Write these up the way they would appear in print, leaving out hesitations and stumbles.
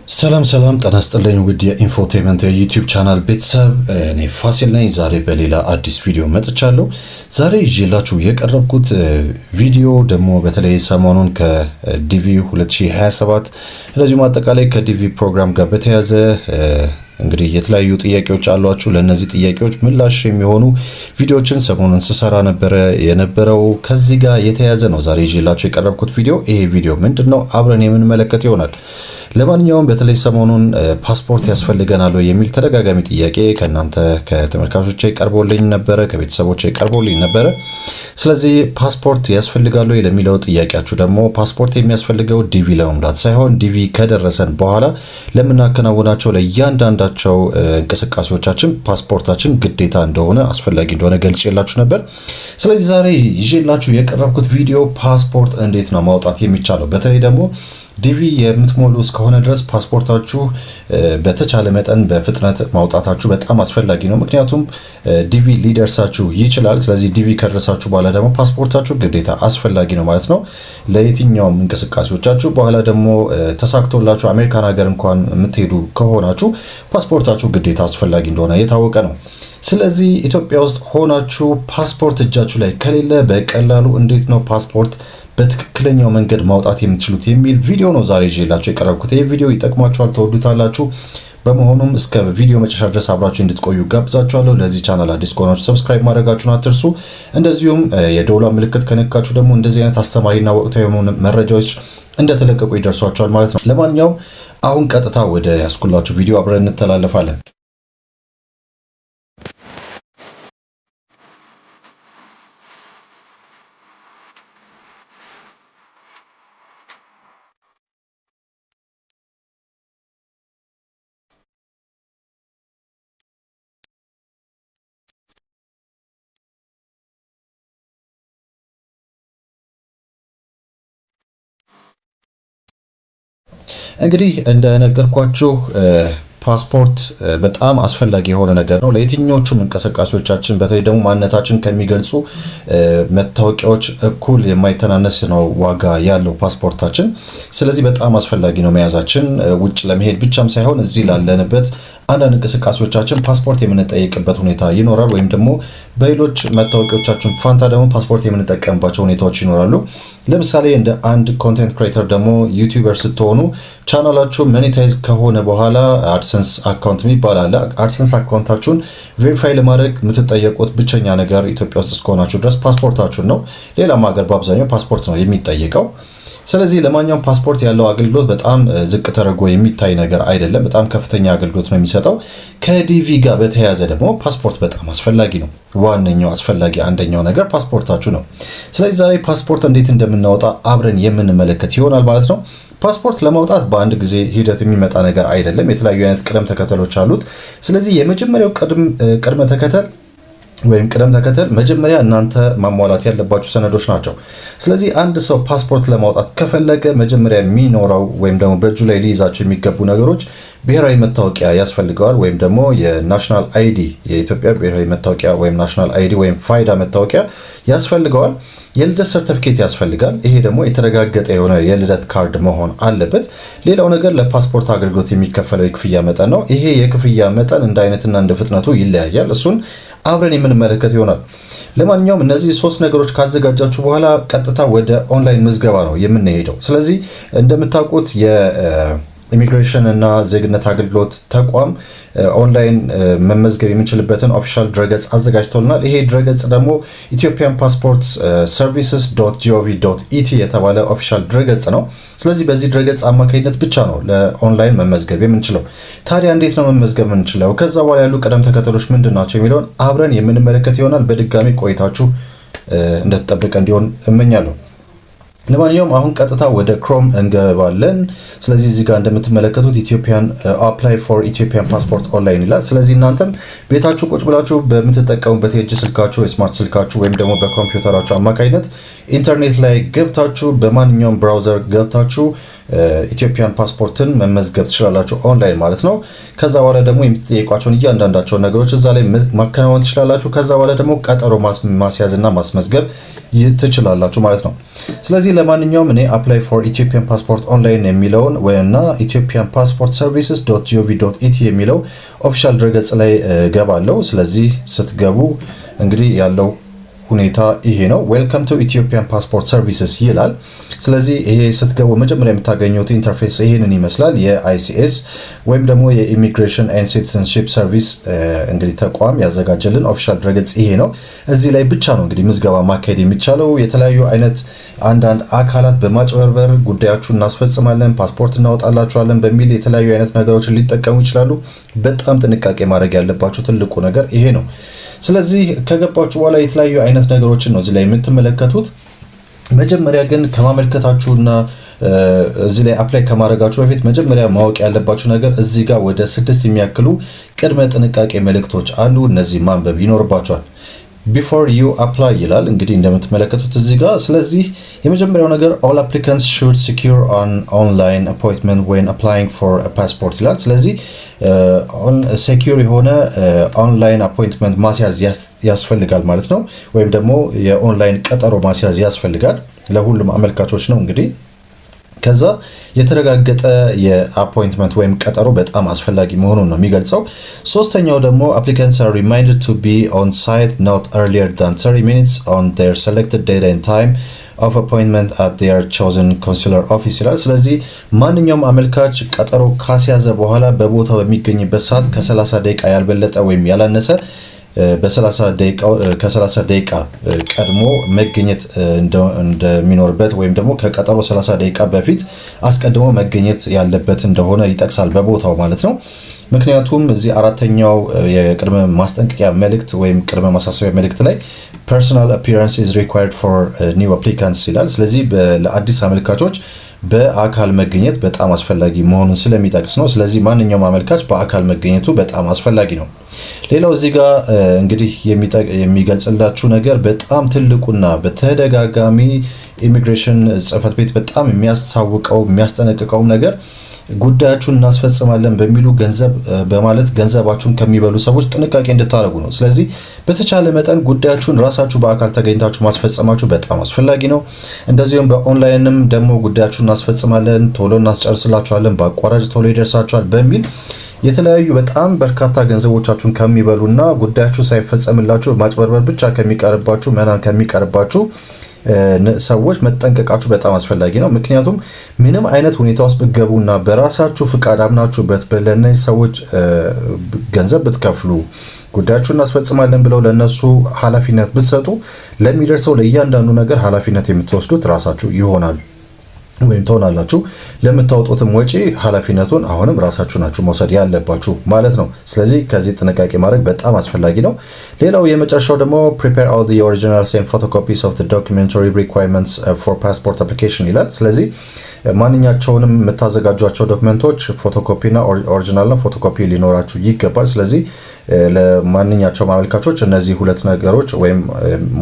ሰላም ጤና ይስጥልኝ ውድ የኢንፎቴመንት የዩቲዩብ ቻናል ቤተሰብ፣ እኔ ፋሲል ነኝ። ዛሬ በሌላ አዲስ ቪዲዮ መጥቻለሁ። ዛሬ ይዤላችሁ የቀረብኩት ቪዲዮ ደግሞ በተለይ ሰሞኑን ከዲቪ 2027 እንደዚሁም አጠቃላይ ከዲቪ ፕሮግራም ጋር በተያያዘ እንግዲህ የተለያዩ ጥያቄዎች አሏችሁ። ለነዚህ ጥያቄዎች ምላሽ የሚሆኑ ቪዲዮዎችን ሰሞኑን ስሰራ የነበረው ከዚህ ጋር የተያያዘ ነው። ዛሬ ይዤላችሁ የቀረብኩት ቪዲዮ ይሄ ቪዲዮ ምንድነው አብረን የምንመለከት ይሆናል። ለማንኛውም በተለይ ሰሞኑን ፓስፖርት ያስፈልገናል የሚል ተደጋጋሚ ጥያቄ ከእናንተ ከተመልካቾቼ ቀርቦልኝ ነበረ፣ ከቤተሰቦቼ ቀርቦልኝ ነበረ። ስለዚህ ፓስፖርት ያስፈልጋል ለሚለው ጥያቄያችሁ ደግሞ ፓስፖርት የሚያስፈልገው ዲቪ ለመሙላት ሳይሆን ዲቪ ከደረሰን በኋላ ለምናከናውናቸው ለእያንዳንዳቸው እንቅስቃሴዎቻችን ፓስፖርታችን ግዴታ እንደሆነ አስፈላጊ እንደሆነ ገልጬላችሁ ነበር። ስለዚህ ዛሬ ይዤላችሁ የቀረብኩት ቪዲዮ ፓስፖርት እንዴት ነው ማውጣት የሚቻለው፣ በተለይ ደግሞ ዲቪ የምትሞሉ እስከሆነ ድረስ ፓስፖርታችሁ በተቻለ መጠን በፍጥነት ማውጣታችሁ በጣም አስፈላጊ ነው። ምክንያቱም ዲቪ ሊደርሳችሁ ይችላል። ስለዚህ ዲቪ ከደረሳችሁ በኋላ ደግሞ ፓስፖርታችሁ ግዴታ አስፈላጊ ነው ማለት ነው ለየትኛውም እንቅስቃሴዎቻችሁ። በኋላ ደግሞ ተሳክቶላችሁ አሜሪካን ሀገር እንኳን የምትሄዱ ከሆናችሁ ፓስፖርታችሁ ግዴታ አስፈላጊ እንደሆነ የታወቀ ነው። ስለዚህ ኢትዮጵያ ውስጥ ሆናችሁ ፓስፖርት እጃችሁ ላይ ከሌለ በቀላሉ እንዴት ነው ፓስፖርት በትክክለኛው መንገድ ማውጣት የምትችሉት የሚል ቪዲዮ ነው ዛሬ ይዤላችሁ የቀረብኩት። ይህ ቪዲዮ ይጠቅማችኋል፣ ተወዱታላችሁ። በመሆኑም እስከ ቪዲዮ መጨረሻ ድረስ አብራችሁ እንድትቆዩ ጋብዛችኋለሁ። ለዚህ ቻናል አዲስ ከሆናችሁ ሰብስክራይብ ማድረጋችሁን አትርሱ። እንደዚሁም የደወሏ ምልክት ከነካችሁ ደግሞ እንደዚህ አይነት አስተማሪና ወቅታዊ የሆኑ መረጃዎች እንደተለቀቁ ይደርሷችኋል ማለት ነው። ለማንኛውም አሁን ቀጥታ ወደ ያስኩላችሁ ቪዲዮ አብረን እንተላለፋለን። እንግዲህ እንደነገርኳችሁ ፓስፖርት በጣም አስፈላጊ የሆነ ነገር ነው ለየትኞቹም እንቅስቃሴዎቻችን። በተለይ ደግሞ ማንነታችን ከሚገልጹ መታወቂያዎች እኩል የማይተናነስ ነው ዋጋ ያለው ፓስፖርታችን። ስለዚህ በጣም አስፈላጊ ነው መያዛችን። ውጭ ለመሄድ ብቻም ሳይሆን እዚህ ላለንበት አንዳንድ እንቅስቃሴዎቻችን ፓስፖርት የምንጠይቅበት ሁኔታ ይኖራል። ወይም ደግሞ በሌሎች መታወቂያዎቻችን ፋንታ ደግሞ ፓስፖርት የምንጠቀምባቸው ሁኔታዎች ይኖራሉ። ለምሳሌ እንደ አንድ ኮንቴንት ክሬተር ደግሞ ዩቲዩበር ስትሆኑ ቻናላችሁ ሞኔታይዝ ከሆነ በኋላ አድሰንስ አካውንት የሚባል አለ። አድሰንስ አካውንታችሁን ቬሪፋይ ለማድረግ የምትጠየቁት ብቸኛ ነገር ኢትዮጵያ ውስጥ እስከሆናችሁ ድረስ ፓስፖርታችሁን ነው። ሌላም ሀገር በአብዛኛው ፓስፖርት ነው የሚጠየቀው። ስለዚህ ለማንኛውም ፓስፖርት ያለው አገልግሎት በጣም ዝቅ ተደርጎ የሚታይ ነገር አይደለም። በጣም ከፍተኛ አገልግሎት ነው የሚሰጠው። ከዲቪ ጋር በተያያዘ ደግሞ ፓስፖርት በጣም አስፈላጊ ነው። ዋነኛው አስፈላጊ አንደኛው ነገር ፓስፖርታችሁ ነው። ስለዚህ ዛሬ ፓስፖርት እንዴት እንደምናወጣ አብረን የምንመለከት ይሆናል ማለት ነው። ፓስፖርት ለማውጣት በአንድ ጊዜ ሂደት የሚመጣ ነገር አይደለም። የተለያዩ አይነት ቅደም ተከተሎች አሉት። ስለዚህ የመጀመሪያው ቅደም ተከተል መጀመሪያ እናንተ ማሟላት ያለባችሁ ሰነዶች ናቸው። ስለዚህ አንድ ሰው ፓስፖርት ለማውጣት ከፈለገ መጀመሪያ የሚኖረው ወይም ደግሞ በእጁ ላይ ሊይዛቸው የሚገቡ ነገሮች ብሔራዊ መታወቂያ ያስፈልገዋል። ወይም ደግሞ የናሽናል አይዲ የኢትዮጵያ ብሔራዊ መታወቂያ ወይም ናሽናል አይዲ ወይም ፋይዳ መታወቂያ ያስፈልገዋል። የልደት ሰርቲፊኬት ያስፈልጋል። ይሄ ደግሞ የተረጋገጠ የሆነ የልደት ካርድ መሆን አለበት። ሌላው ነገር ለፓስፖርት አገልግሎት የሚከፈለው የክፍያ መጠን ነው። ይሄ የክፍያ መጠን እንደ አይነትና እንደ ፍጥነቱ ይለያያል። እሱን አብረን የምንመለከት ይሆናል። ለማንኛውም እነዚህ ሶስት ነገሮች ካዘጋጃችሁ በኋላ ቀጥታ ወደ ኦንላይን ምዝገባ ነው የምንሄደው። ስለዚህ እንደምታውቁት የኢሚግሬሽን እና ዜግነት አገልግሎት ተቋም ኦንላይን መመዝገብ የምንችልበትን ኦፊሻል ድረገጽ አዘጋጅቶልናል። ይሄ ድረገጽ ደግሞ ኢትዮጵያን ፓስፖርት ሰርቪስስ .gov.ኢቲ የተባለ ኦፊሻል ድረገጽ ነው። ስለዚህ በዚህ ድረገጽ አማካኝነት ብቻ ነው ለኦንላይን መመዝገብ የምንችለው። ታዲያ እንዴት ነው መመዝገብ የምንችለው? ከዛ በኋላ ያሉ ቅደም ተከተሎች ምንድን ናቸው የሚለውን አብረን የምንመለከት ይሆናል። በድጋሚ ቆይታችሁ እንደተጠበቀ እንዲሆን እመኛለሁ። ለማንኛውም አሁን ቀጥታ ወደ ክሮም እንገባለን። ስለዚህ እዚህ ጋር እንደምትመለከቱት ኢትዮጵያን አፕላይ ፎር ኢትዮጵያን ፓስፖርት ኦንላይን ይላል። ስለዚህ እናንተም ቤታችሁ ቁጭ ብላችሁ በምትጠቀሙበት የእጅ ስልካችሁ የስማርት ስልካችሁ ወይም ደግሞ በኮምፒውተራችሁ አማካኝነት ኢንተርኔት ላይ ገብታችሁ በማንኛውም ብራውዘር ገብታችሁ ኢትዮጵያን ፓስፖርትን መመዝገብ ትችላላችሁ ኦንላይን ማለት ነው። ከዛ በኋላ ደግሞ የምትጠይቋቸውን እያንዳንዳቸውን ነገሮች እዛ ላይ ማከናወን ትችላላችሁ። ከዛ በኋላ ደግሞ ቀጠሮ ማስያዝና ማስመዝገብ ትችላላችሁ ማለት ነው። ስለዚህ ለማንኛውም እኔ apply for Ethiopian passport online የሚለውን ወይና ethiopianpassportservices.gov.et የሚለው ኦፊሻል ድረገጽ ላይ ገባለሁ። ስለዚህ ስትገቡ እንግዲህ ያለው ሁኔታ ይሄ ነው። ዌልካም ቱ ኢትዮጵያን ፓስፖርት ሰርቪስስ ይላል። ስለዚህ ይሄ ስትገቡ መጀመሪያ የምታገኙት ኢንተርፌስ ይሄንን ይመስላል። የአይሲኤስ ወይም ደግሞ የኢሚግሬሽን ኤንድ ሲቲዝንሺፕ ሰርቪስ እንግዲህ ተቋም ያዘጋጀልን ኦፊሻል ድረገጽ ይሄ ነው። እዚህ ላይ ብቻ ነው እንግዲህ ምዝገባ ማካሄድ የሚቻለው። የተለያዩ አይነት አንዳንድ አካላት በማጭበርበር ጉዳያችሁን እናስፈጽማለን፣ ፓስፖርት እናወጣላችኋለን በሚል የተለያዩ አይነት ነገሮችን ሊጠቀሙ ይችላሉ። በጣም ጥንቃቄ ማድረግ ያለባችሁ ትልቁ ነገር ይሄ ነው። ስለዚህ ከገባችሁ በኋላ የተለያዩ አይነት ነገሮችን ነው እዚህ ላይ የምትመለከቱት። መጀመሪያ ግን ከማመልከታችሁና እዚህ ላይ አፕላይ ከማድረጋችሁ በፊት መጀመሪያ ማወቅ ያለባችሁ ነገር እዚህ ጋር ወደ 6 የሚያክሉ ቅድመ ጥንቃቄ መልእክቶች አሉ። እነዚህ ማንበብ ይኖርባችኋል። before you apply ይላል እንግዲህ እንደምትመለከቱት እዚህ ጋር። ስለዚህ የመጀመሪያው ነገር all applicants should secure an online appointment when applying for a passport ይላል። ስለዚህ ሴኪዩር የሆነ ኦንላይን አፖይንትመንት ማስያዝ ያስፈልጋል ማለት ነው። ወይም ደግሞ የኦንላይን ቀጠሮ ማስያዝ ያስፈልጋል ለሁሉም አመልካቾች ነው እንግዲህ። ከዛ የተረጋገጠ የአፖይንትመንት ወይም ቀጠሮ በጣም አስፈላጊ መሆኑን ነው የሚገልጸው። ሶስተኛው ደግሞ applicants are reminded to be on site not earlier than 30 minutes on their selected date and time of appointment at their chosen consular office ይላል። ስለዚህ ማንኛውም አመልካች ቀጠሮ ካስያዘ በኋላ በቦታው በሚገኝበት ሰዓት ከ30 ደቂቃ ያልበለጠ ወይም ያላነሰ ከ30 ደቂቃ ቀድሞ መገኘት እንደሚኖርበት ወይም ደግሞ ከቀጠሮ 30 ደቂቃ በፊት አስቀድሞ መገኘት ያለበት እንደሆነ ይጠቅሳል በቦታው ማለት ነው። ምክንያቱም እዚህ አራተኛው የቅድመ ማስጠንቀቂያ መልእክት ወይም ቅድመ ማሳሰቢያ መልእክት ላይ personal appearance is required for new applicants ይላል። ስለዚህ ለአዲስ አመልካቾች በአካል መገኘት በጣም አስፈላጊ መሆኑን ስለሚጠቅስ ነው። ስለዚህ ማንኛውም አመልካች በአካል መገኘቱ በጣም አስፈላጊ ነው። ሌላው እዚህ ጋር እንግዲህ የሚገልጽላችሁ ነገር በጣም ትልቁና በተደጋጋሚ ኢሚግሬሽን ጽሕፈት ቤት በጣም የሚያስታውቀው የሚያስጠነቅቀው ነገር ጉዳያችሁን እናስፈጽማለን በሚሉ ገንዘብ በማለት ገንዘባችሁን ከሚበሉ ሰዎች ጥንቃቄ እንድታደርጉ ነው። ስለዚህ በተቻለ መጠን ጉዳያችሁን ራሳችሁ በአካል ተገኝታችሁ ማስፈጸማችሁ በጣም አስፈላጊ ነው። እንደዚሁም በኦንላይንም ደግሞ ጉዳያችሁን እናስፈጽማለን፣ ቶሎ እናስጨርስላችኋለን፣ በአቋራጭ ቶሎ ይደርሳችኋል በሚል የተለያዩ በጣም በርካታ ገንዘቦቻችሁን ከሚበሉና ጉዳያችሁ ሳይፈጸምላችሁ ማጭበርበር ብቻ ከሚቀርባችሁ መናን ከሚቀርባችሁ ሰዎች መጠንቀቃችሁ በጣም አስፈላጊ ነው። ምክንያቱም ምንም አይነት ሁኔታ ውስጥ ብትገቡና በራሳችሁ ፍቃድ አምናችሁበት ለእነዚህ ሰዎች ገንዘብ ብትከፍሉ ጉዳያችሁን እናስፈጽማለን ብለው ለነሱ ኃላፊነት ብትሰጡ ለሚደርሰው ለእያንዳንዱ ነገር ኃላፊነት የምትወስዱት ራሳችሁ ይሆናል ወይም ትሆናላችሁ። ለምታወጡትም ወጪ ኃላፊነቱን አሁንም ራሳችሁ ናችሁ መውሰድ ያለባችሁ ማለት ነው። ስለዚህ ከዚህ ጥንቃቄ ማድረግ በጣም አስፈላጊ ነው። ሌላው የመጨረሻው ደግሞ prepare all the originals and photocopies of the documentary requirements for passport application ይላል። ስለዚህ ማንኛቸውንም የምታዘጋጇቸው ዶክመንቶች ፎቶኮፒ እና ኦሪጂናልና ፎቶኮፒ ሊኖራችሁ ይገባል። ስለዚህ ለማንኛቸውም አመልካቾች እነዚህ ሁለት ነገሮች ወይም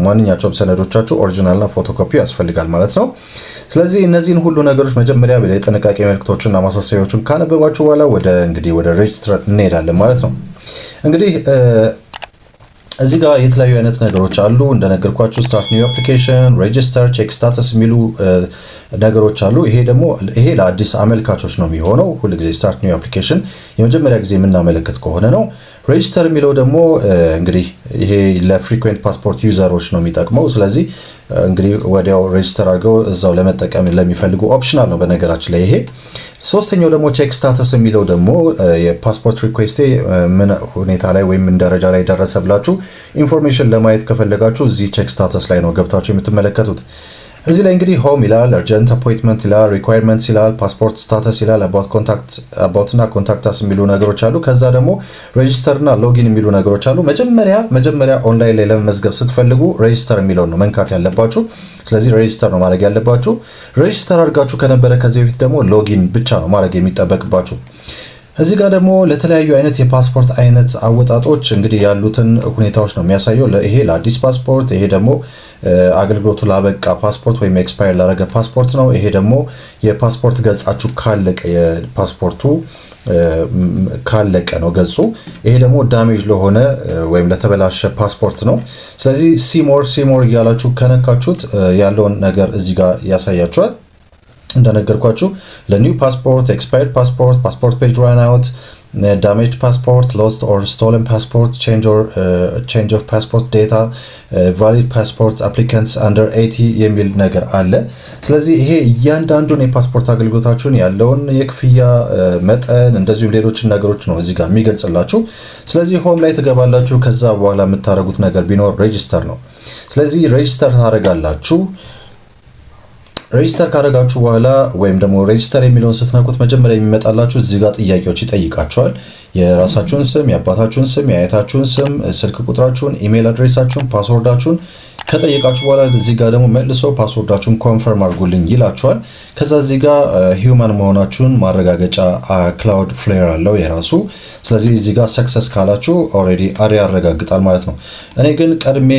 ማንኛቸውም ሰነዶቻችሁ ኦሪጂናልና ፎቶኮፒ ያስፈልጋል ማለት ነው። ስለዚህ እነዚህን ሁሉ ነገሮች መጀመሪያ የጥንቃቄ መልእክቶችና ማሳሰቢያዎችን ካነበባችሁ በኋላ ወደ ሬጅስተር እንሄዳለን ማለት ነው። እንግዲህ እዚህ ጋር የተለያዩ አይነት ነገሮች አሉ እንደነገርኳችሁ ስታርት ኒው አፕሊኬሽን፣ ሬጅስተር፣ ቼክ ስታተስ የሚሉ ነገሮች አሉ። ይሄ ለአዲስ አመልካቾች ነው የሚሆነው። ሁልጊዜ ስታርት ኒው አፕሊኬሽን የመጀመሪያ ጊዜ የምናመለክት ከሆነ ነው። ሬጅስተር የሚለው ደግሞ እንግዲህ ይሄ ለፍሪኩዌንት ፓስፖርት ዩዘሮች ነው የሚጠቅመው። ስለዚህ እንግዲህ ወዲያው ሬጅስተር አድርገው እዛው ለመጠቀም ለሚፈልጉ ኦፕሽናል ነው በነገራችን ላይ ይሄ። ሶስተኛው ደግሞ ቼክ ስታተስ የሚለው ደግሞ የፓስፖርት ሪኩዌስቴ ምን ሁኔታ ላይ ወይም ምን ደረጃ ላይ ደረሰ ብላችሁ ኢንፎርሜሽን ለማየት ከፈለጋችሁ እዚህ ቼክ ስታተስ ላይ ነው ገብታችሁ የምትመለከቱት። እዚህ ላይ እንግዲህ ሆም ይላል፣ አርጀንት አፖይንትመንት ይላል፣ ሪኳየርመንትስ ይላል፣ ፓስፖርት ስታተስ ይላል፣ አባውት እና ኮንታክታስ የሚሉ ነገሮች አሉ። ከዛ ደግሞ ሬጅስተር እና ሎጊን የሚሉ ነገሮች አሉ። መጀመሪያ ኦንላይን ላይ ለመመዝገብ ስትፈልጉ ሬጅስተር የሚለውን ነው መንካት ያለባችሁ። ስለዚህ ሬጅስተር ነው ማድረግ ያለባችሁ። ሬጅስተር አድርጋችሁ ከነበረ ከዚህ በፊት ደግሞ ሎጊን ብቻ ነው ማድረግ የሚጠበቅባችሁ። እዚህ ጋር ደግሞ ለተለያዩ አይነት የፓስፖርት አይነት አወጣጦች እንግዲህ ያሉትን ሁኔታዎች ነው የሚያሳየው። ይሄ ለአዲስ ፓስፖርት፣ ይሄ ደግሞ አገልግሎቱ ላበቃ ፓስፖርት ወይም ኤክስፓየር ላደረገ ፓስፖርት ነው። ይሄ ደግሞ የፓስፖርት ገጻችሁ ካለቀ የፓስፖርቱ ካለቀ ነው ገጹ። ይሄ ደግሞ ዳሜጅ ለሆነ ወይም ለተበላሸ ፓስፖርት ነው። ስለዚህ ሲሞር እያላችሁ ከነካችሁት ያለውን ነገር እዚህ ጋር ያሳያችኋል። እንደነገርኳችሁ ለኒው ፓስፖርት፣ ኤክስፓየርድ ፓስፖርት፣ ፓስፖርት ፔጅ ራን አውት፣ ዳሜጅ ፓስፖርት፣ ሎስት ኦር ስቶለን ፓስፖርት፣ ቼንጅ ኦፍ ፓስፖርት ዴታ፣ ቫሊድ ፓስፖርት አፕሊካንትስ አንደር 80 የሚል ነገር አለ። ስለዚህ ይሄ እያንዳንዱን የፓስፖርት አገልግሎታችሁን ያለውን የክፍያ መጠን እንደዚሁም ሌሎችን ነገሮች ነው እዚህ ጋር የሚገልጽላችሁ። ስለዚህ ሆም ላይ ትገባላችሁ። ከዛ በኋላ የምታደርጉት ነገር ቢኖር ሬጂስተር ነው። ስለዚህ ሬጂስተር ታደርጋላችሁ። ሬጂስተር ካደረጋችሁ በኋላ ወይም ደግሞ ሬጂስተር የሚለውን ስትነኩት መጀመሪያ የሚመጣላችሁ እዚህ ጋር ጥያቄዎች ይጠይቃችኋል። የራሳችሁን ስም፣ የአባታችሁን ስም፣ የአያታችሁን ስም፣ ስልክ ቁጥራችሁን፣ ኢሜል አድሬሳችሁን፣ ፓስወርዳችሁን ከጠየቃችሁ በኋላ እዚህ ጋር ደግሞ መልሶ ፓስወርዳችሁን ኮንፈርም አድርጉልኝ ይላችኋል። ከዛ እዚህ ጋር ሂውማን መሆናችሁን ማረጋገጫ ክላውድ ፍሌር አለው የራሱ። ስለዚህ እዚህ ጋር ሰክሰስ ካላችሁ ኦልሬዲ ያረጋግጣል ማለት ነው። እኔ ግን ቀድሜ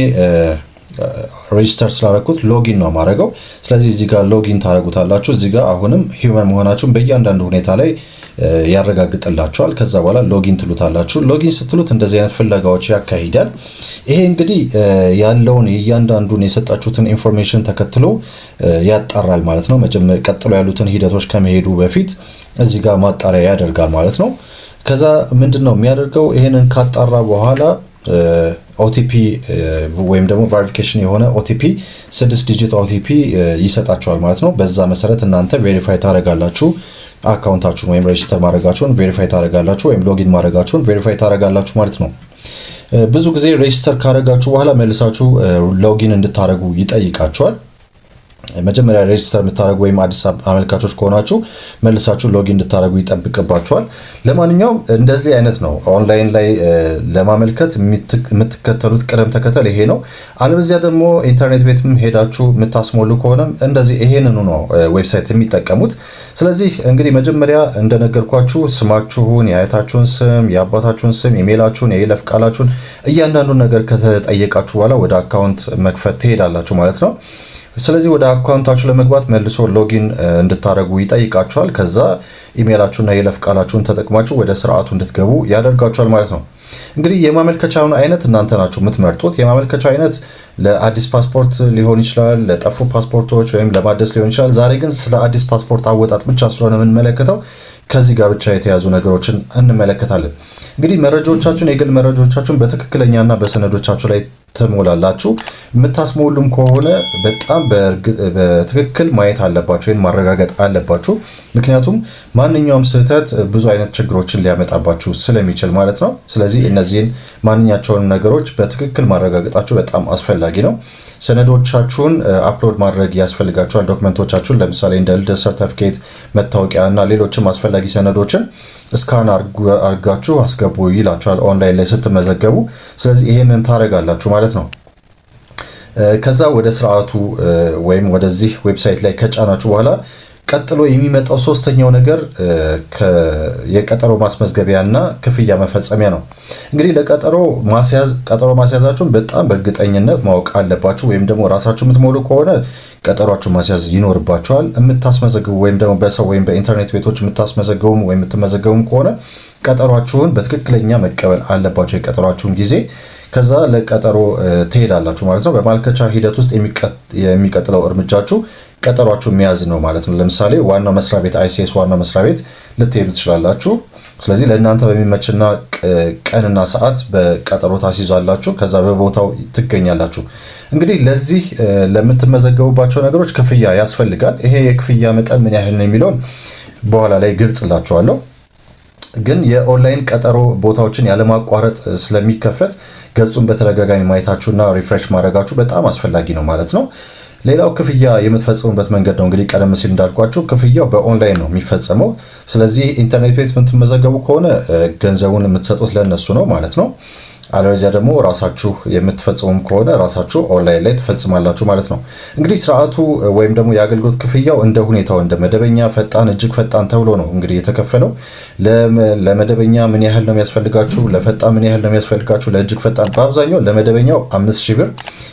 ሬጂስተር ስላደረኩት ሎጊን ነው ማድረገው። ስለዚህ እዚህ ጋር ሎጊን ታደርጉታላችሁ። እዚህ ጋር አሁንም ሂውመን መሆናችሁን በእያንዳንዱ ሁኔታ ላይ ያረጋግጥላችኋል። ከዛ በኋላ ሎጊን ትሉታላችሁ። ሎጊን ስትሉት እንደዚህ አይነት ፍለጋዎች ያካሂዳል። ይሄ እንግዲህ ያለውን እያንዳንዱን የሰጣችሁትን ኢንፎርሜሽን ተከትሎ ያጣራል ማለት ነው። መጀመሪያ ቀጥሎ ያሉትን ሂደቶች ከመሄዱ በፊት እዚህ ጋር ማጣሪያ ያደርጋል ማለት ነው። ከዛ ምንድነው የሚያደርገው? ይሄንን ካጣራ በኋላ ኦቲፒ ወይም ደግሞ ቬሪፊኬሽን የሆነ ኦቲፒ 6 ዲጂት ኦቲፒ ይሰጣችኋል ማለት ነው። በዛ መሰረት እናንተ ቬሪፋይ ታደርጋላችሁ። አካውንታችሁን ወይም ሬጂስተር ማድረጋችሁን ቬሪፋይ ታደርጋላችሁ፣ ወይም ሎጊን ማድረጋችሁን ቬሪፋይ ታደርጋላችሁ ማለት ነው። ብዙ ጊዜ ሬጂስተር ካደረጋችሁ በኋላ መልሳችሁ ሎጊን እንድታደርጉ ይጠይቃችኋል። መጀመሪያ ሬጂስተር የምታደርጉ ወይም አዲስ አመልካቾች ከሆናችሁ መልሳችሁ ሎጊን እንድታደርጉ ይጠብቅባችኋል። ለማንኛውም እንደዚህ አይነት ነው። ኦንላይን ላይ ለማመልከት የምትከተሉት ቅደም ተከተል ይሄ ነው። አለበዚያ ደግሞ ኢንተርኔት ቤትም ሄዳችሁ የምታስሞሉ ከሆነ እንደዚህ ይሄንኑ ነው ዌብሳይት የሚጠቀሙት። ስለዚህ እንግዲህ መጀመሪያ እንደነገርኳችሁ ስማችሁን፣ የአያታችሁን ስም፣ የአባታችሁን ስም፣ ኢሜይላችሁን፣ የይለፍ ቃላችሁን እያንዳንዱን ነገር ከተጠየቃችሁ በኋላ ወደ አካውንት መክፈት ትሄዳላችሁ ማለት ነው። ስለዚህ ወደ አካውንታችሁ ለመግባት መልሶ ሎጊን እንድታደርጉ ይጠይቃችኋል። ከዛ ኢሜይላችሁና የይለፍ ቃላችሁን ተጠቅማችሁ ወደ ስርዓቱ እንድትገቡ ያደርጋችኋል ማለት ነው። እንግዲህ የማመልከቻውን አይነት እናንተ ናችሁ የምትመርጡት። የማመልከቻው አይነት ለአዲስ ፓስፖርት ሊሆን ይችላል፣ ለጠፉ ፓስፖርቶች ወይም ለማደስ ሊሆን ይችላል። ዛሬ ግን ስለ አዲስ ፓስፖርት አወጣጥ ብቻ ስለሆነ የምንመለከተው ከዚህ ጋር ብቻ የተያዙ ነገሮችን እንመለከታለን። እንግዲህ መረጃዎቻችሁን፣ የግል መረጃዎቻችሁን በትክክለኛና በሰነዶቻችሁ ላይ ትሞላላችሁ። የምታስሞሉም ከሆነ በጣም በትክክል ማየት አለባችሁ፣ ወይም ማረጋገጥ አለባችሁ። ምክንያቱም ማንኛውም ስህተት ብዙ አይነት ችግሮችን ሊያመጣባችሁ ስለሚችል ማለት ነው። ስለዚህ እነዚህን ማንኛቸውን ነገሮች በትክክል ማረጋገጣችሁ በጣም አስፈላጊ ነው። ሰነዶቻችሁን አፕሎድ ማድረግ ያስፈልጋችኋል። ዶክመንቶቻችሁን ለምሳሌ እንደ ልደት ሰርተፊኬት፣ መታወቂያ እና ሌሎችም አስፈላጊ ሰነዶችን ስካን አርጋችሁ አስገቡ ይላችኋል ኦንላይን ላይ ስትመዘገቡ። ስለዚህ ይሄንን ታረጋላችሁ ማለት ነው። ከዛ ወደ ስርዓቱ ወይም ወደዚህ ዌብሳይት ላይ ከጫናችሁ በኋላ ቀጥሎ የሚመጣው ሶስተኛው ነገር የቀጠሮ ማስመዝገቢያና ክፍያ መፈጸሚያ ነው። እንግዲህ ለቀጠሮ ማስያዛችሁን በጣም በእርግጠኝነት ማወቅ አለባችሁ። ወይም ደግሞ ራሳችሁ የምትሞሉ ከሆነ ቀጠሯችሁን ማስያዝ ይኖርባችኋል። የምታስመዘግቡ ወይም ደግሞ በሰው ወይም በኢንተርኔት ቤቶች የምታስመዘግቡም ወይም የምትመዘገቡም ከሆነ ቀጠሯችሁን በትክክለኛ መቀበል አለባችሁ፣ የቀጠሯችሁን ጊዜ። ከዛ ለቀጠሮ ትሄዳላችሁ ማለት ነው። በማመልከቻ ሂደት ውስጥ የሚቀጥለው እርምጃችሁ ቀጠሯችሁ መያዝ ነው ማለት ነው። ለምሳሌ ዋናው መስሪያ ቤት ICS ዋናው መስሪያ ቤት ልትሄዱ ትችላላችሁ። ስለዚህ ለእናንተ በሚመችና ቀንና ሰዓት በቀጠሮ ታስይዛላችሁ። ከዛ በቦታው ትገኛላችሁ። እንግዲህ ለዚህ ለምትመዘገቡባቸው ነገሮች ክፍያ ያስፈልጋል። ይሄ የክፍያ መጠን ምን ያህል ነው የሚለውን በኋላ ላይ ግልጽላችኋለሁ። ግን የኦንላይን ቀጠሮ ቦታዎችን ያለማቋረጥ ስለሚከፈት ገጹን በተደጋጋሚ ማየታችሁና ሪፍሬሽ ማድረጋችሁ በጣም አስፈላጊ ነው ማለት ነው። ሌላው ክፍያ የምትፈጽሙበት መንገድ ነው። እንግዲህ ቀደም ሲል እንዳልኳችሁ ክፍያው በኦንላይን ነው የሚፈጸመው። ስለዚህ ኢንተርኔት ቤት የምትመዘገቡ ከሆነ ገንዘቡን የምትሰጡት ለነሱ ነው ማለት ነው። አለበለዚያ ደግሞ ራሳችሁ የምትፈጽሙም ከሆነ ራሳችሁ ኦንላይን ላይ ትፈጽማላችሁ ማለት ነው። እንግዲህ ስርዓቱ ወይም ደግሞ የአገልግሎት ክፍያው እንደ ሁኔታው እንደ መደበኛ፣ ፈጣን፣ እጅግ ፈጣን ተብሎ ነው እንግዲህ የተከፈለው። ለመደበኛ ምን ያህል ነው የሚያስፈልጋችሁ፣ ለፈጣን ምን ያህል ነው የሚያስፈልጋችሁ፣ ለእጅግ ፈጣን በአብዛኛው ለመደበኛው 5000 ብር፣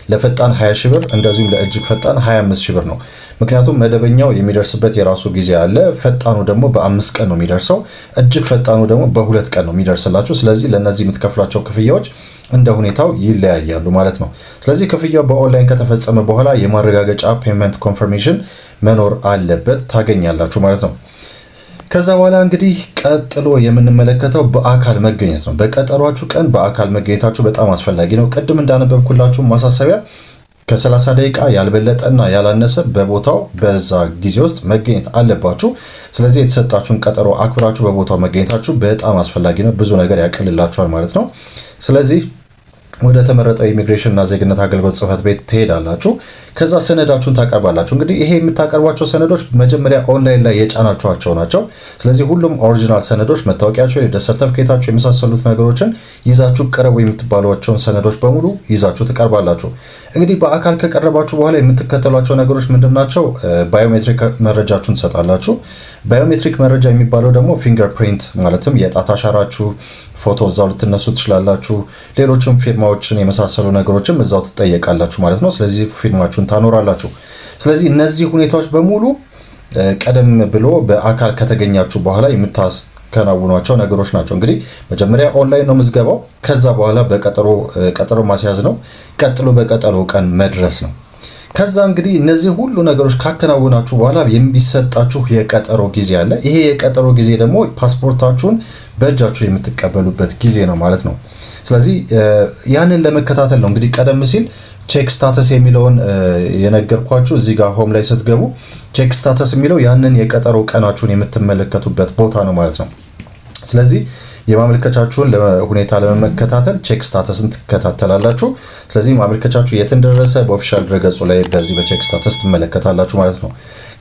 ለፈጣን 20 ሺህ ብር እንደዚሁም ለእጅግ ፈጣን 25 ሺህ ብር ነው። ምክንያቱም መደበኛው የሚደርስበት የራሱ ጊዜ አለ። ፈጣኑ ደግሞ በ5 ቀን ነው የሚደርሰው። እጅግ ፈጣኑ ደግሞ በ2 ቀን ነው የሚደርስላችሁ። ስለዚህ ለነዚህ የምትከፍሏቸው ክፍያዎች እንደ ሁኔታው ይለያያሉ ማለት ነው። ስለዚህ ክፍያው በኦንላይን ከተፈጸመ በኋላ የማረጋገጫ ፔመንት ኮንፈርሜሽን መኖር አለበት ታገኛላችሁ ማለት ነው። ከዛ በኋላ እንግዲህ ቀጥሎ የምንመለከተው በአካል መገኘት ነው። በቀጠሯችሁ ቀን በአካል መገኘታችሁ በጣም አስፈላጊ ነው። ቅድም እንዳነበብኩላችሁ ማሳሰቢያ ከ30 ደቂቃ ያልበለጠና ያላነሰ በቦታው በዛ ጊዜ ውስጥ መገኘት አለባችሁ። ስለዚህ የተሰጣችሁን ቀጠሮ አክብራችሁ በቦታው መገኘታችሁ በጣም አስፈላጊ ነው። ብዙ ነገር ያቀልላችኋል ማለት ነው። ስለዚህ ወደ ተመረጠው ኢሚግሬሽን እና ዜግነት አገልግሎት ጽሕፈት ቤት ትሄዳላችሁ። ከዛ ሰነዳችሁን ታቀርባላችሁ። እንግዲህ ይሄ የምታቀርቧቸው ሰነዶች መጀመሪያ ኦንላይን ላይ የጫናችኋቸው ናቸው። ስለዚህ ሁሉም ኦሪጂናል ሰነዶች መታወቂያችሁ፣ የልደት ሰርተፍኬታችሁ የመሳሰሉት ነገሮችን ይዛችሁ ቀረቡ የምትባሏቸውን ሰነዶች በሙሉ ይዛችሁ ትቀርባላችሁ። እንግዲህ በአካል ከቀረባችሁ በኋላ የምትከተሏቸው ነገሮች ምንድናቸው? ባዮሜትሪክ መረጃችሁን ትሰጣላችሁ። ባዮሜትሪክ መረጃ የሚባለው ደግሞ ፊንገር ፕሪንት ማለትም የጣት አሻራችሁ ፎቶ እዛው ልትነሱ ትችላላችሁ። ሌሎችም ፊርማዎችን የመሳሰሉ ነገሮችም እዛው ትጠየቃላችሁ ማለት ነው። ስለዚህ ፊርማችሁን ታኖራላችሁ። ስለዚህ እነዚህ ሁኔታዎች በሙሉ ቀደም ብሎ በአካል ከተገኛችሁ በኋላ የምታከናውኗቸው ነገሮች ናቸው። እንግዲህ መጀመሪያ ኦንላይን ነው ምዝገባው። ከዛ በኋላ ቀጠሮ ማስያዝ ነው። ቀጥሎ በቀጠሮ ቀን መድረስ ነው። ከዛ እንግዲህ እነዚህ ሁሉ ነገሮች ካከናወናችሁ በኋላ የሚሰጣችሁ የቀጠሮ ጊዜ አለ። ይሄ የቀጠሮ ጊዜ ደግሞ ፓስፖርታችሁን በእጃችሁ የምትቀበሉበት ጊዜ ነው ማለት ነው። ስለዚህ ያንን ለመከታተል ነው እንግዲህ ቀደም ሲል ቼክ ስታተስ የሚለውን የነገርኳችሁ። እዚህ ጋር ሆም ላይ ስትገቡ ቼክ ስታተስ የሚለው ያንን የቀጠሮ ቀናችሁን የምትመለከቱበት ቦታ ነው ማለት ነው። ስለዚህ የማመልከቻችሁን ሁኔታ ለመከታተል ቼክ ስታተስን ትከታተላላችሁ። ስለዚህ ማመልከቻችሁ የት እንደደረሰ በኦፊሻል ድረገጹ ላይ በዚህ በቼክ ስታተስ ትመለከታላችሁ ማለት ነው።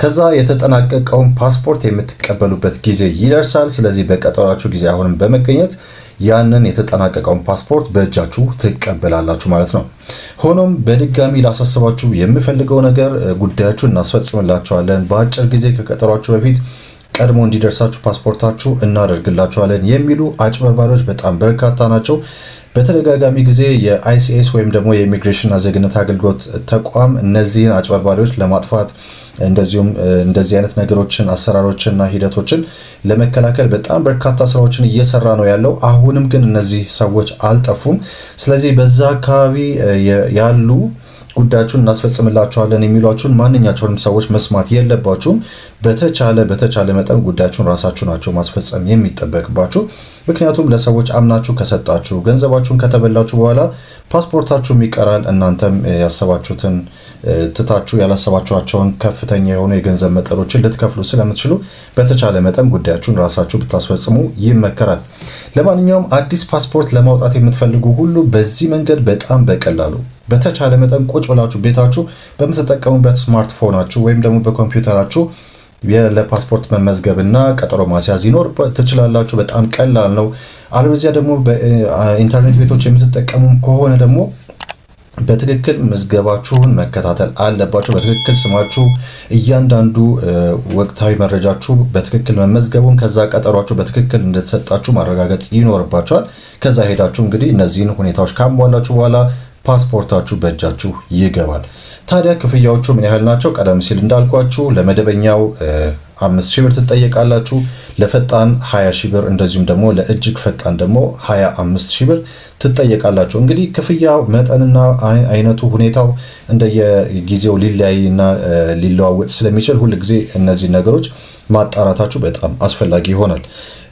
ከዛ የተጠናቀቀውን ፓስፖርት የምትቀበሉበት ጊዜ ይደርሳል። ስለዚህ በቀጠሯችሁ ጊዜ አሁንም በመገኘት ያንን የተጠናቀቀውን ፓስፖርት በእጃችሁ ትቀበላላችሁ ማለት ነው። ሆኖም በድጋሚ ላሳስባችሁ የምፈልገው ነገር ጉዳያችሁን እናስፈጽምላችኋለን፣ በአጭር ጊዜ ከቀጠሯችሁ በፊት ቀድሞ እንዲደርሳችሁ ፓስፖርታችሁ እናደርግላችኋለን የሚሉ አጭበርባሪዎች በጣም በርካታ ናቸው። በተደጋጋሚ ጊዜ የአይሲኤስ ወይም ደግሞ የኢሚግሬሽንና ዜግነት አገልግሎት ተቋም እነዚህን አጭበርባሪዎች ለማጥፋት እንደዚሁም እንደዚህ አይነት ነገሮችን አሰራሮችንና ሂደቶችን ለመከላከል በጣም በርካታ ስራዎችን እየሰራ ነው ያለው። አሁንም ግን እነዚህ ሰዎች አልጠፉም። ስለዚህ በዛ አካባቢ ያሉ ጉዳያችሁን እናስፈጽምላችኋለን የሚሏችሁን ማንኛቸውንም ሰዎች መስማት የለባችሁም። በተቻለ መጠን ጉዳያችሁን ራሳችሁ ናቸው ማስፈጸም የሚጠበቅባችሁ። ምክንያቱም ለሰዎች አምናችሁ ከሰጣችሁ ገንዘባችሁን ከተበላችሁ በኋላ ፓስፖርታችሁም ይቀራል። እናንተም ያሰባችሁትን ትታችሁ ያላሰባችኋቸውን ከፍተኛ የሆኑ የገንዘብ መጠኖችን ልትከፍሉ ስለምትችሉ በተቻለ መጠን ጉዳያችሁን ራሳችሁ ብታስፈጽሙ ይመከራል። ለማንኛውም አዲስ ፓስፖርት ለማውጣት የምትፈልጉ ሁሉ በዚህ መንገድ በጣም በቀላሉ በተቻለ መጠን ቁጭ ብላችሁ ቤታችሁ በምትጠቀሙበት ስማርትፎናችሁ ወይም ደግሞ በኮምፒውተራችሁ ለፓስፖርት መመዝገብና ቀጠሮ ማስያዝ ይኖር ትችላላችሁ። በጣም ቀላል ነው። አለበለዚያ ደግሞ በኢንተርኔት ቤቶች የምትጠቀሙ ከሆነ ደግሞ በትክክል ምዝገባችሁን መከታተል አለባችሁ። በትክክል ስማችሁ፣ እያንዳንዱ ወቅታዊ መረጃችሁ በትክክል መመዝገቡን ከዛ ቀጠሯችሁ በትክክል እንደተሰጣችሁ ማረጋገጥ ይኖርባችኋል። ከዛ ሄዳችሁ እንግዲህ እነዚህን ሁኔታዎች ካሟላችሁ በኋላ ፓስፖርታችሁ በእጃችሁ ይገባል። ታዲያ ክፍያዎቹ ምን ያህል ናቸው? ቀደም ሲል እንዳልኳችሁ ለመደበኛው 5000 ብር ትጠየቃላችሁ። ለፈጣን 20000 ብር እንደዚሁም ደግሞ ለእጅግ ፈጣን ደግሞ 25000 ብር ትጠየቃላችሁ። እንግዲህ ክፍያው መጠንና አይነቱ ሁኔታው እንደየጊዜው ሊለያይና ሊለዋወጥ ስለሚችል ሁልጊዜ እነዚህ ነገሮች ማጣራታችሁ በጣም አስፈላጊ ይሆናል።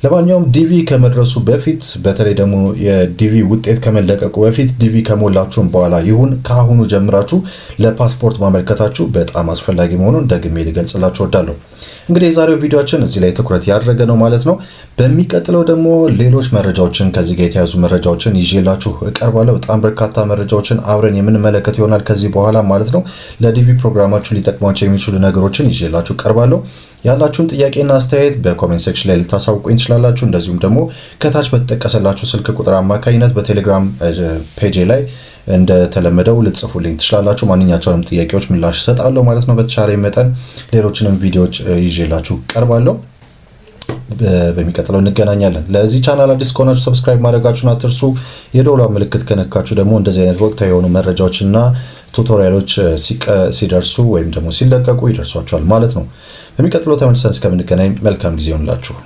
ለማንኛውም ዲቪ ከመድረሱ በፊት በተለይ ደግሞ የዲቪ ውጤት ከመለቀቁ በፊት ዲቪ ከሞላችሁም በኋላ ይሁን ከአሁኑ ጀምራችሁ ለፓስፖርት ማመልከታችሁ በጣም አስፈላጊ መሆኑን ደግሜ ልገልጽላችሁ እወዳለሁ። እንግዲህ የዛሬው ቪዲዮአችን እዚህ ላይ ትኩረት ያደረገ ነው ማለት ነው። በሚቀጥለው ደግሞ ሌሎች መረጃዎችን ከዚህ ጋር የተያዙ መረጃዎችን ይዤላችሁ እቀርባለሁ። በጣም በርካታ መረጃዎችን አብረን የምንመለከት ይሆናል ከዚህ በኋላ ማለት ነው። ለዲቪ ፕሮግራማችሁ ሊጠቅሟቸው የሚችሉ ነገሮችን ይዤላችሁ እቀርባለሁ። ያላችሁን ጥያቄና አስተያየት በኮሜንት ሴክሽን ላይ ልታሳውቁኝ ትችላላችሁ። እንደዚሁም ደግሞ ከታች በተጠቀሰላችሁ ስልክ ቁጥር አማካኝነት በቴሌግራም ፔጅ ላይ እንደተለመደው ልጽፉልኝ ትችላላችሁ። ማንኛቸውንም ጥያቄዎች ምላሽ እሰጣለሁ ማለት ነው። በተቻለ መጠን ሌሎችንም ቪዲዮዎች ይዤላችሁ ቀርባለሁ። በሚቀጥለው እንገናኛለን። ለዚህ ቻናል አዲስ ከሆናችሁ ሰብስክራይብ ማድረጋችሁን አትርሱ። የደወሏ ምልክት ከነካችሁ ደግሞ እንደዚህ አይነት ወቅታዊ የሆኑ መረጃዎችና ቱቶሪያሎች ሲደርሱ ወይም ደግሞ ሲለቀቁ ይደርሷችኋል ማለት ነው። በሚቀጥለው ተመልሰን እስከምንገናኝ መልካም ጊዜ ይሁንላችሁ።